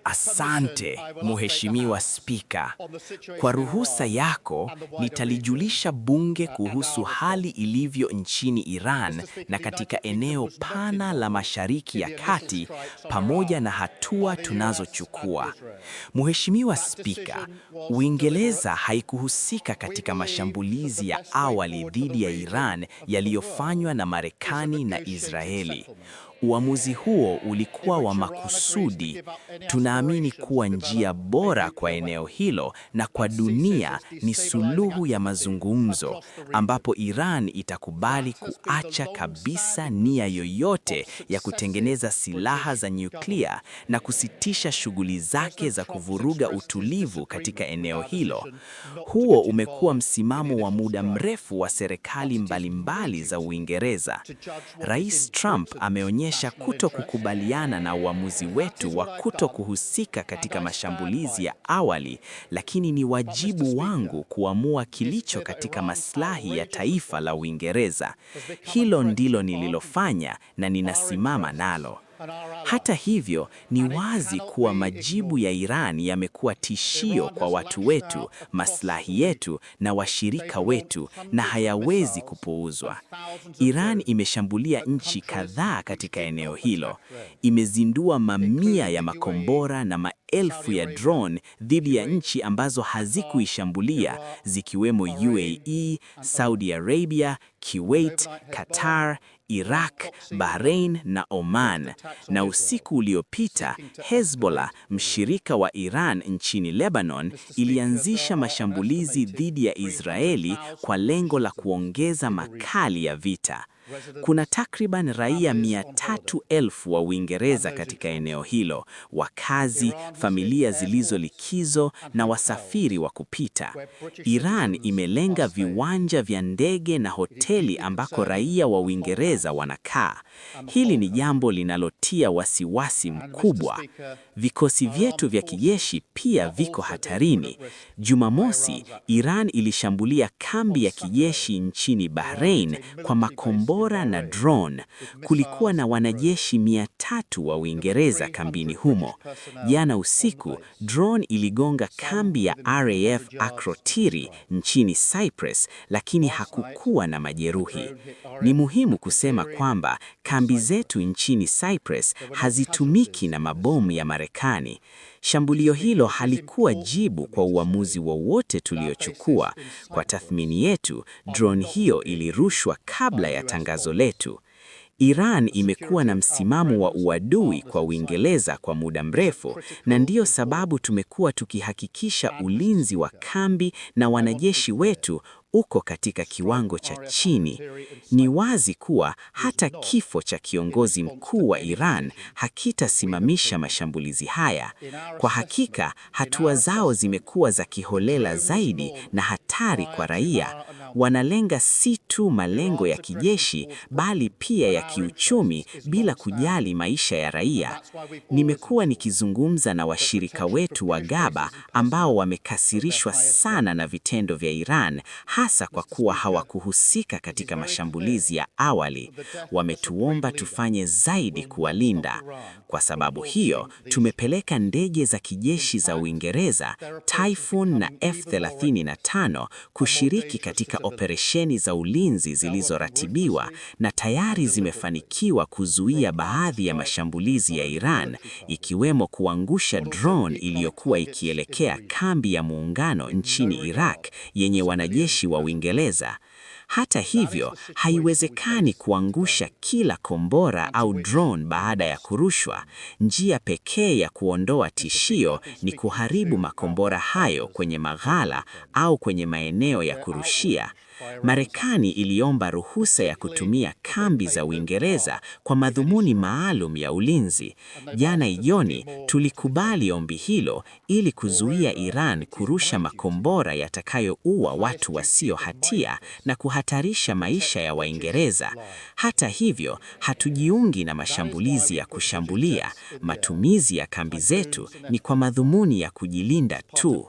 Asante, Mheshimiwa Spika. Kwa ruhusa yako, nitalijulisha bunge kuhusu hali ilivyo nchini Iran na katika eneo pana la Mashariki ya Kati pamoja na hatua tunazochukua. Mheshimiwa Spika, Uingereza haikuhusika katika mashambulizi ya awali dhidi ya Iran yaliyofanywa na Marekani na Israeli. Uamuzi huo ulikuwa wa makusudi. Tunaamini kuwa njia bora kwa eneo hilo na kwa dunia ni suluhu ya mazungumzo, ambapo Iran itakubali kuacha kabisa nia yoyote ya kutengeneza silaha za nyuklia na kusitisha shughuli zake za kuvuruga utulivu katika eneo hilo. Huo umekuwa msimamo wa muda mrefu wa serikali mbalimbali za Uingereza. Rais Trump ameonyesha kutokukubaliana na uamuzi wetu wa kutokuhusika katika mashambulizi ya awali, lakini ni wajibu wangu kuamua kilicho katika maslahi ya taifa la Uingereza. Hilo ndilo nililofanya na ninasimama nalo. Hata hivyo, ni wazi kuwa majibu ya Iran yamekuwa tishio kwa watu wetu, maslahi yetu na washirika wetu, na hayawezi kupuuzwa. Iran imeshambulia nchi kadhaa katika eneo hilo. Imezindua mamia ya makombora na maelfu ya drone dhidi ya nchi ambazo hazikuishambulia, zikiwemo UAE, Saudi Arabia, Kuwait, Qatar, Iraq, Bahrain na Oman. Na usiku uliopita, Hezbollah, mshirika wa Iran nchini Lebanon, ilianzisha mashambulizi dhidi ya Israeli kwa lengo la kuongeza makali ya vita. Kuna takriban raia 300,000 wa Uingereza katika eneo hilo, wakazi, familia zilizo likizo na wasafiri wa kupita. Iran imelenga viwanja vya ndege na hoteli ambako raia wa Uingereza wanakaa. Hili ni jambo linalotia wasiwasi mkubwa. Vikosi vyetu vya kijeshi pia viko hatarini. Jumamosi, Iran ilishambulia kambi ya kijeshi nchini Bahrain kwa makombora na drone. Kulikuwa na wanajeshi 300 wa Uingereza kambini humo. Jana usiku, drone iligonga kambi ya RAF Akrotiri nchini Cyprus, lakini hakukuwa na majeruhi. Ni muhimu kusema kwamba kambi zetu nchini Cyprus hazitumiki na mabomu ya Marekani. Shambulio hilo halikuwa jibu kwa uamuzi wowote tuliochukua. Kwa tathmini yetu, drone hiyo ilirushwa kabla ya tangazo letu. Iran imekuwa na msimamo wa uadui kwa Uingereza kwa muda mrefu, na ndiyo sababu tumekuwa tukihakikisha ulinzi wa kambi na wanajeshi wetu uko katika kiwango cha chini. Ni wazi kuwa hata kifo cha kiongozi mkuu wa Iran hakitasimamisha mashambulizi haya. Kwa hakika, hatua zao zimekuwa za kiholela zaidi na hatari kwa raia. Wanalenga si tu malengo ya kijeshi, bali pia ya kiuchumi bila kujali maisha ya raia. Nimekuwa nikizungumza na washirika wetu wa Gaba ambao wamekasirishwa sana na vitendo vya Iran, hasa kwa kuwa hawakuhusika katika mashambulizi ya awali. Wametuomba tufanye zaidi kuwalinda. Kwa sababu hiyo, tumepeleka ndege za kijeshi za Uingereza, Typhoon na F-35 kushiriki katika operesheni za ulinzi zilizoratibiwa, na tayari zimefanikiwa kuzuia baadhi ya mashambulizi ya Iran, ikiwemo kuangusha drone iliyokuwa ikielekea kambi ya muungano nchini Iraq yenye wanajeshi wa Uingereza. Hata hivyo, haiwezekani kuangusha kila kombora au drone baada ya kurushwa. Njia pekee ya kuondoa tishio ni kuharibu makombora hayo kwenye maghala au kwenye maeneo ya kurushia. Marekani iliomba ruhusa ya kutumia kambi za Uingereza kwa madhumuni maalum ya ulinzi. Jana jioni tulikubali ombi hilo ili kuzuia Iran kurusha makombora yatakayoua watu wasio hatia na kuhatarisha maisha ya Waingereza. Hata hivyo, hatujiungi na mashambulizi ya kushambulia. Matumizi ya kambi zetu ni kwa madhumuni ya kujilinda tu.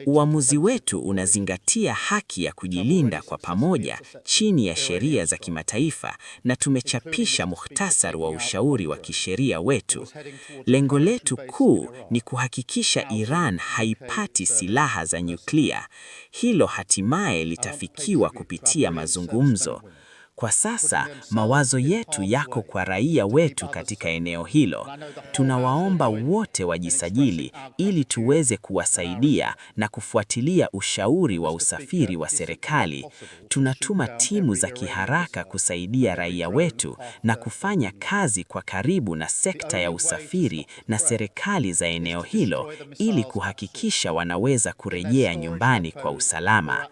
Uamuzi wetu unazingatia haki ya kujilinda kwa pamoja chini ya sheria za kimataifa, na tumechapisha muhtasari wa ushauri wa kisheria wetu. Lengo letu kuu ni kuhakikisha Iran haipati silaha za nyuklia. Hilo hatimaye litafikiwa kupitia mazungumzo. Kwa sasa, mawazo yetu yako kwa raia wetu katika eneo hilo. Tunawaomba wote wajisajili ili tuweze kuwasaidia na kufuatilia ushauri wa usafiri wa serikali. Tunatuma timu za kiharaka kusaidia raia wetu na kufanya kazi kwa karibu na sekta ya usafiri na serikali za eneo hilo ili kuhakikisha wanaweza kurejea nyumbani kwa usalama.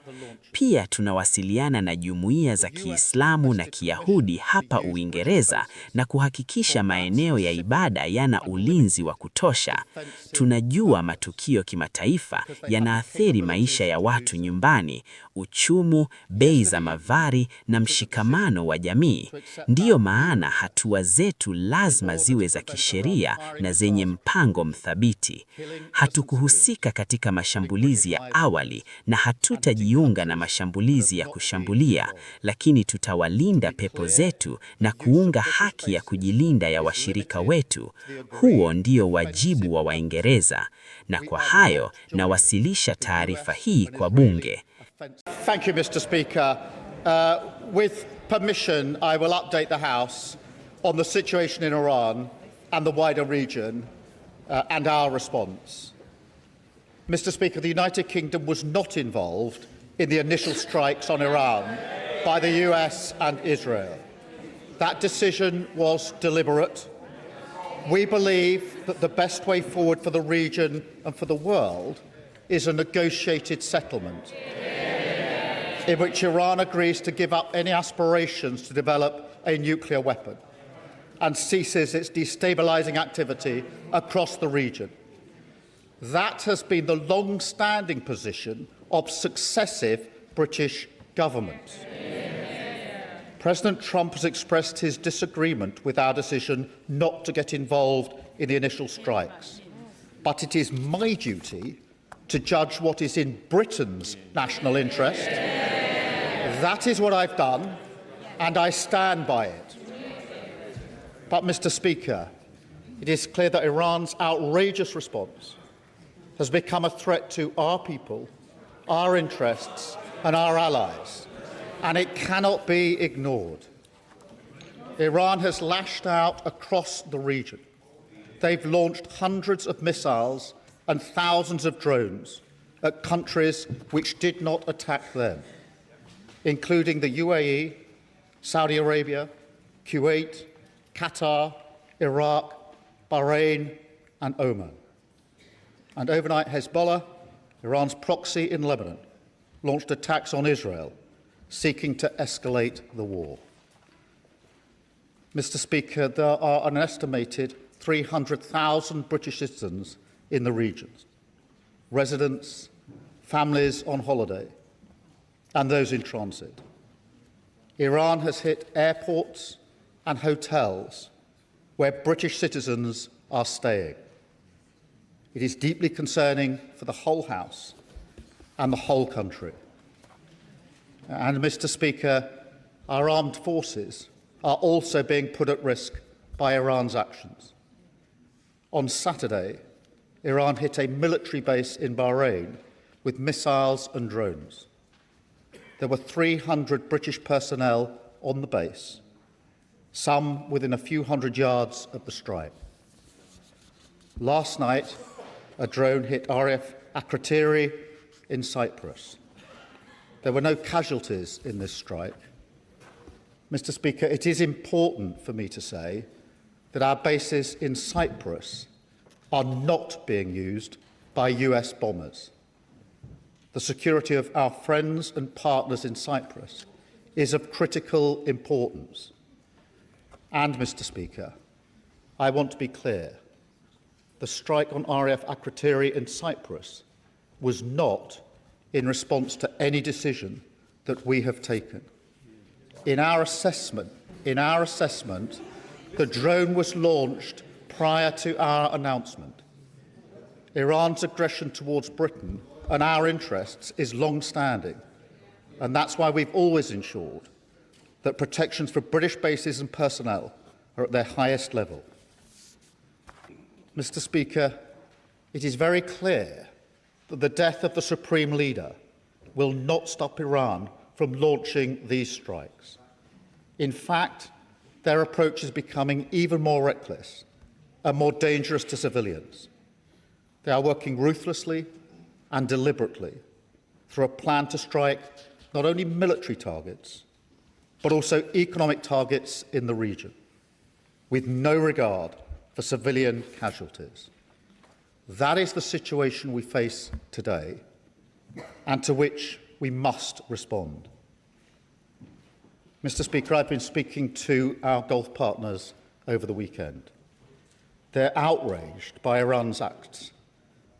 Pia tunawasiliana na jumuiya za Kiislamu na Kiyahudi hapa Uingereza na kuhakikisha maeneo ya ibada yana ulinzi wa kutosha. Tunajua matukio kimataifa yanaathiri maisha ya watu nyumbani, uchumi, bei za mavari na mshikamano wa jamii. Ndiyo maana hatua zetu lazima ziwe za kisheria na zenye mpango mthabiti. Hatukuhusika katika mashambulizi ya awali na hatutajiunga na mashambulizi ya kushambulia, lakini tutawalinda pepo zetu na kuunga haki ya kujilinda ya washirika wetu. Huo ndio wajibu wa Waingereza, na kwa hayo nawasilisha taarifa hii kwa bunge. Thank you, Mr. Speaker. With permission, I will update the House on the situation in Iran and the wider region and our response. Mr. Speaker, the United Kingdom was not involved in the initial strikes on Iran by the US and Israel. That decision was deliberate. We believe that the best way forward for the region and for the world is a negotiated settlement in which Iran agrees to give up any aspirations to develop a nuclear weapon and ceases its destabilizing activity across the region. That has been the long-standing position of successive British governments. President Trump has expressed his disagreement with our decision not to get involved in the initial strikes. But it is my duty to judge what is in Britain's national interest. That is what I've done, and I stand by it. But, Mr. Speaker, it is clear that Iran's outrageous response has become a threat to our people, our interests, and our allies, and it cannot be ignored. Iran has lashed out across the region. They've launched hundreds of missiles and thousands of drones at countries which did not attack them, including the UAE, Saudi Arabia, Kuwait, Qatar, Iraq, Bahrain, and Oman. And overnight, Hezbollah, Iran's proxy in Lebanon, launched attacks on Israel, seeking to escalate the war. Mr. Speaker, there are an estimated 300,000 British citizens in the regions, residents, families on holiday, and those in transit. Iran has hit airports and hotels where British citizens are staying. It is deeply concerning for the whole House and the whole country. And, Mr. Speaker, our armed forces are also being put at risk by Iran's actions. On Saturday, Iran hit a military base in Bahrain with missiles and drones. There were 300 British personnel on the base, some within a few hundred yards of the strike. Last night, a drone hit RAF Akrotiri in Cyprus. There were no casualties in this strike. Mr. Speaker, it is important for me to say that our bases in Cyprus are not being used by US bombers. The security of our friends and partners in Cyprus is of critical importance. And, Mr. Speaker, I want to be clear. The strike on RAF Akrotiri in Cyprus was not in response to any decision that we have taken. In our assessment, the drone was launched prior to our announcement. Iran's aggression towards Britain and our interests is long-standing, and that's why we've always ensured that protections for British bases and personnel are at their highest level. Mr. Speaker, it is very clear that the death of the Supreme Leader will not stop Iran from launching these strikes. In fact, their approach is becoming even more reckless and more dangerous to civilians. They are working ruthlessly and deliberately through a plan to strike not only military targets, but also economic targets in the region, with no regard for civilian casualties. That is the situation we face today, and to which we must respond. Mr. Speaker, I've been speaking to our Gulf partners over the weekend. They're outraged by Iran's acts,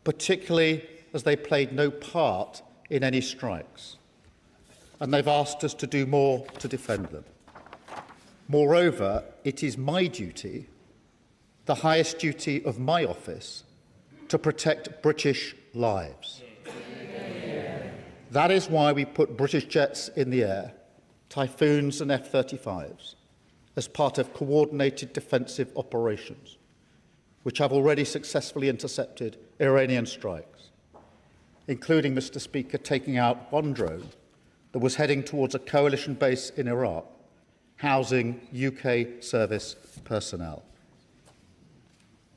particularly as they played no part in any strikes, and they've asked us to do more to defend them. Moreover, it is my duty, the highest duty of my office, to protect British lives. That is why we put British jets in the air, Typhoons and F-35s, as part of coordinated defensive operations, which have already successfully intercepted Iranian strikes, including, Mr. Speaker, taking out one drone that was heading towards a coalition base in Iraq, housing UK service personnel.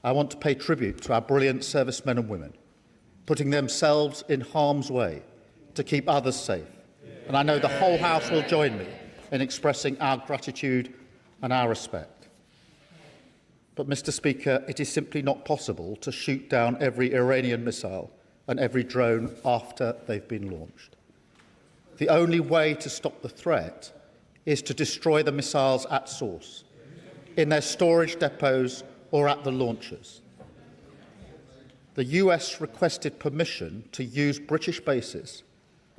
I want to pay tribute to our brilliant servicemen and women, putting themselves in harm's way to keep others safe. And I know the whole House will join me in expressing our gratitude and our respect. But, Mr. Speaker, it is simply not possible to shoot down every Iranian missile and every drone after they've been launched. The only way to stop the threat is to destroy the missiles at source, in their storage depots or at the launchers. The US requested permission to use British bases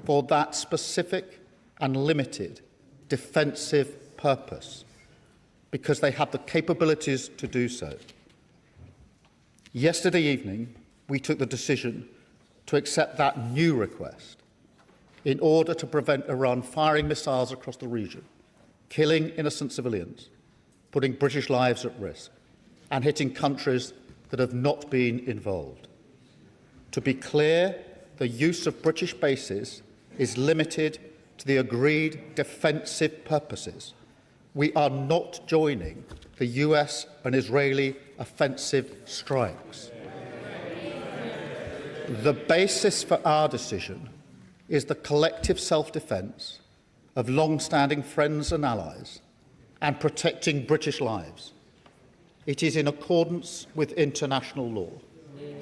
for that specific and limited defensive purpose because they have the capabilities to do so. Yesterday evening, we took the decision to accept that new request in order to prevent Iran firing missiles across the region, killing innocent civilians, putting British lives at risk, and hitting countries that have not been involved. To be clear, the use of British bases is limited to the agreed defensive purposes. We are not joining the US and Israeli offensive strikes. The basis for our decision is the collective self-defence of long-standing friends and allies and protecting British lives. It is in accordance with international law,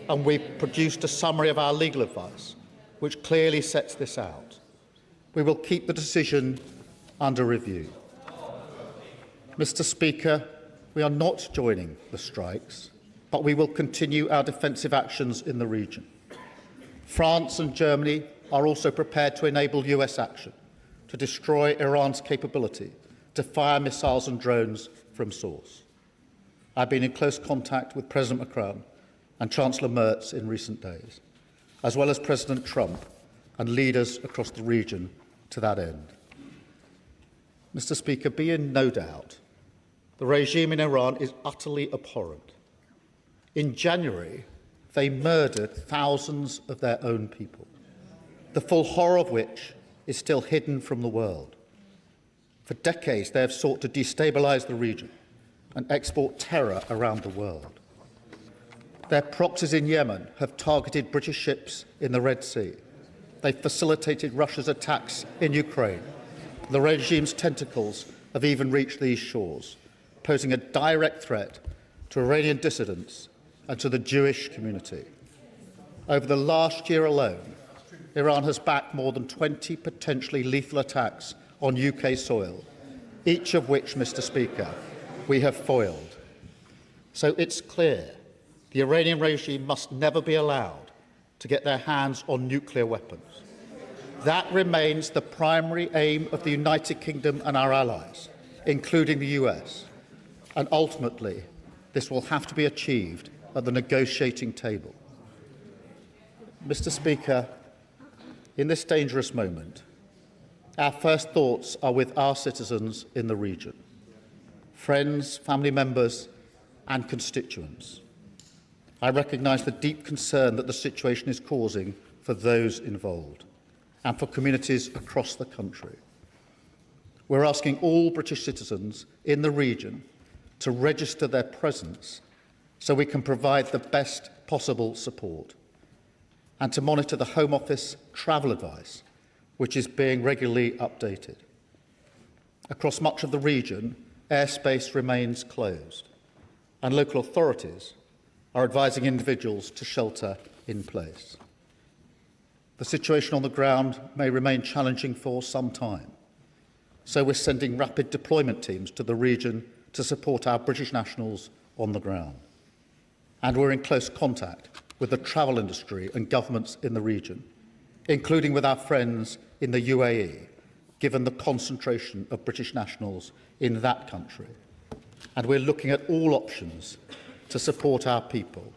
and we've produced a summary of our legal advice which clearly sets this out. We will keep the decision under review. Mr. Speaker, we are not joining the strikes, but we will continue our defensive actions in the region. France and Germany are also prepared to enable US action to destroy Iran's capability to fire missiles and drones from source. I've been in close contact with President Macron and Chancellor Merz in recent days, as well as President Trump and leaders across the region to that end. Mr. Speaker, be in no doubt, the regime in Iran is utterly abhorrent. In January, they murdered thousands of their own people, the full horror of which is still hidden from the world. For decades, they have sought to destabilise the region and export terror around the world. Their proxies in Yemen have targeted British ships in the Red Sea. They facilitated Russia's attacks in Ukraine. The regime's tentacles have even reached these shores, posing a direct threat to Iranian dissidents and to the Jewish community. Over the last year alone, Iran has backed more than 20 potentially lethal attacks on UK soil, each of which, Mr. Speaker, we have foiled. So it's clear the Iranian regime must never be allowed to get their hands on nuclear weapons. That remains the primary aim of the United Kingdom and our allies, including the US. And ultimately, this will have to be achieved at the negotiating table. Mr. Speaker, in this dangerous moment, our first thoughts are with our citizens in the region, friends, family members, and constituents. I recognise the deep concern that the situation is causing for those involved and for communities across the country. We're asking all British citizens in the region to register their presence so we can provide the best possible support, and to monitor the Home Office travel advice, which is being regularly updated. Across much of the region, airspace remains closed, and local authorities are advising individuals to shelter in place. The situation on the ground may remain challenging for some time, so we're sending rapid deployment teams to the region to support our British nationals on the ground. And we're in close contact with the travel industry and governments in the region, including with our friends in the UAE, given the concentration of British nationals in that country. And we're looking at all options to support our people.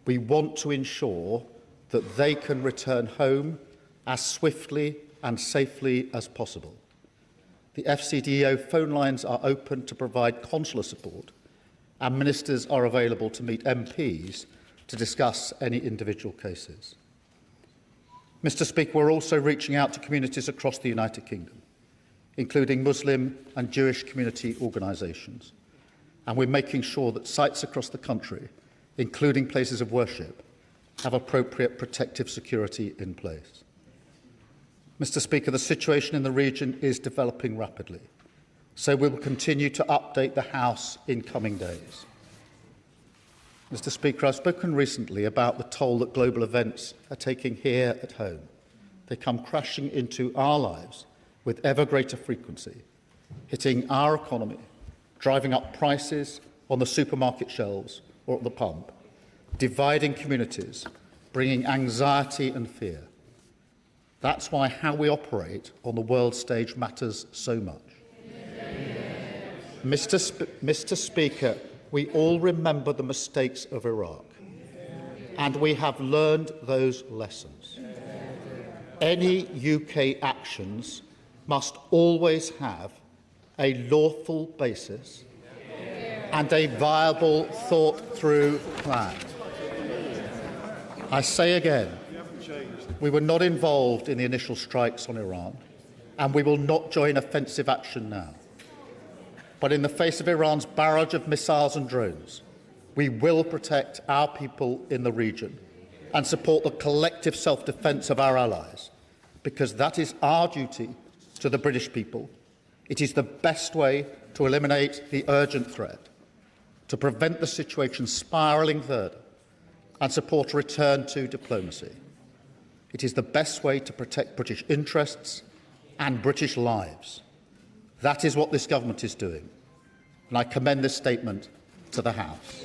We want to ensure that they can return home as swiftly and safely as possible. The FCDO phone lines are open to provide consular support, and ministers are available to meet MPs to discuss any individual cases. Mr. Speaker, we're also reaching out to communities across the United Kingdom, including Muslim and Jewish community organisations, and we're making sure that sites across the country, including places of worship, have appropriate protective security in place. Mr. Speaker, the situation in the region is developing rapidly, so we will continue to update the House in coming days. Mr. Speaker, I've spoken recently about the toll that global events are taking here at home. They come crashing into our lives with ever greater frequency, hitting our economy, driving up prices on the supermarket shelves or at the pump, dividing communities, bringing anxiety and fear. That's why how we operate on the world stage matters so much. Mr. Speaker, we all remember the mistakes of Iraq, and we have learned those lessons. Any UK actions must always have a lawful basis and a viable, thought-through plan. I say again, we were not involved in the initial strikes on Iran, and we will not join offensive action now. But in the face of Iran's barrage of missiles and drones, we will protect our people in the region and support the collective self-defence of our allies, because that is our duty to the British people. It is the best way to eliminate the urgent threat, to prevent the situation spiralling further, and support a return to diplomacy. It is the best way to protect British interests and British lives. That is what this government is doing, and I commend this statement to the House.